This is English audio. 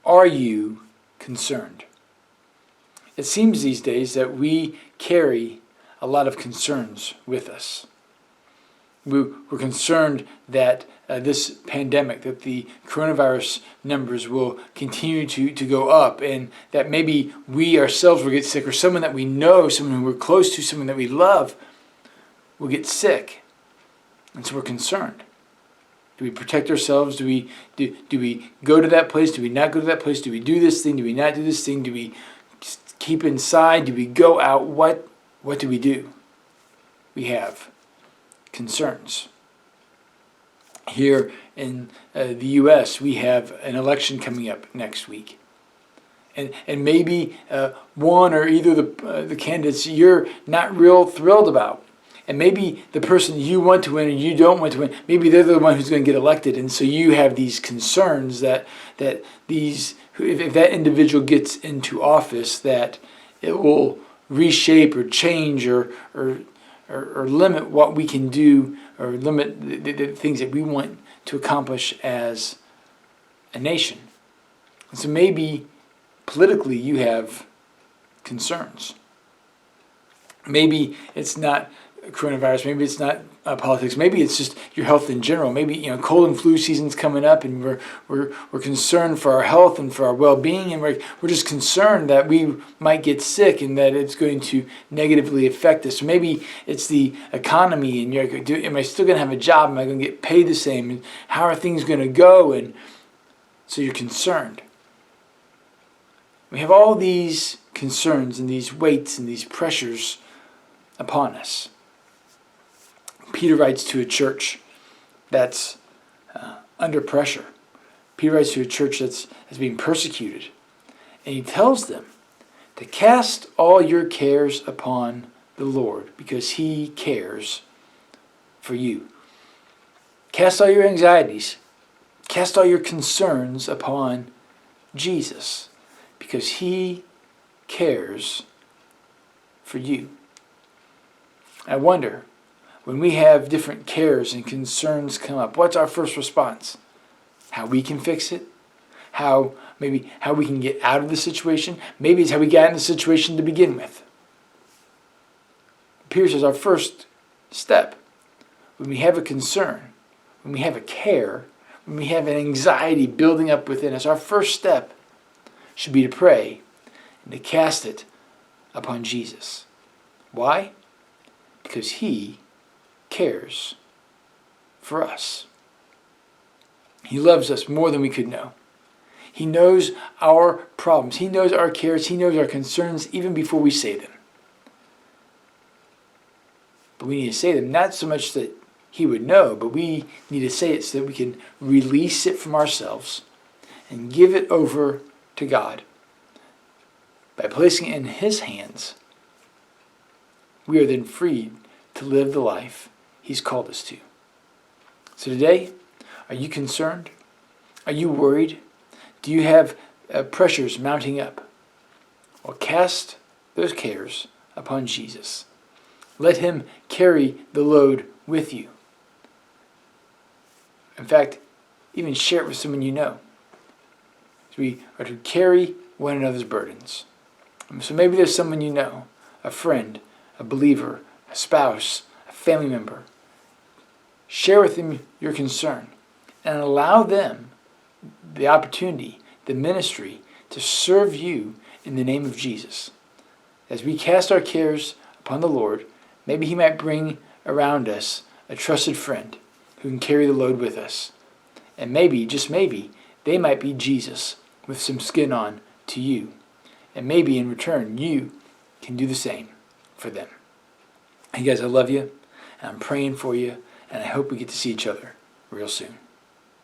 are you concerned? It seems these days that we carry a lot of concerns with us. We're concerned that this pandemic, that the coronavirus numbers will continue to go up, and that maybe we ourselves will get sick, or someone that we know, someone who we're close to, someone that we love will get sick. And so we're concerned. Do we protect ourselves? Do we go to that place? Do we not go to that place? Do we do this thing? Do we not do this thing? Do we keep inside? Do we go out? What do we do? We have concerns. Here in the U.S., we have an election coming up next week. And maybe one or either the candidates you're not real thrilled about. And maybe the person you want to win and you don't want to win, maybe they're the one who's going to get elected. And so you have these concerns that if that individual gets into office, that it will reshape or change or limit what we can do, or limit the things that we want to accomplish as a nation. And so maybe politically you have concerns. Maybe it's not coronavirus, maybe it's not politics, maybe it's just your health in general. Maybe cold and flu season's coming up, and we're concerned for our health and for our well-being, and we're just concerned that we might get sick and that it's going to negatively affect us. Maybe it's the economy, and am I still going to have a job? Am I going to get paid the same? And how are things going to go? And so you're concerned. We have all these concerns and these weights and these pressures upon us. Peter writes to a church that's under pressure. Peter writes to a church that's being persecuted. And he tells them to cast all your cares upon the Lord, because he cares for you. Cast all your anxieties, cast all your concerns upon Jesus, because he cares for you. I wonder, when we have different cares and concerns come up, what's our first response? How we can fix it? How we can get out of the situation? Maybe it's how we got in the situation to begin with. Peter says our first step, when we have a concern, when we have a care, when we have an anxiety building up within us, our first step should be to pray and to cast it upon Jesus. Why? Because he cares for us. He loves us more than we could know. He knows our problems. He knows our cares. He knows our concerns even before we say them. But we need to say them not so much that he would know, but we need to say it so that we can release it from ourselves and give it over to God. By placing it in his hands, we are then freed to live the life he's called us to. So today, are you concerned? Are you worried? Do you have pressures mounting up? Well, cast those cares upon Jesus. Let him carry the load with you. In fact, even share it with someone you know. We are to carry one another's burdens. So maybe there's someone you know, a friend, a believer, a spouse, a family member. Share with them your concern and allow them the opportunity, the ministry to serve you in the name of Jesus. As we cast our cares upon the Lord, maybe he might bring around us a trusted friend who can carry the load with us. And maybe, just maybe, they might be Jesus with some skin on to you. And maybe in return, you can do the same for them. Hey guys, I love you, and I'm praying for you, and I hope we get to see each other real soon.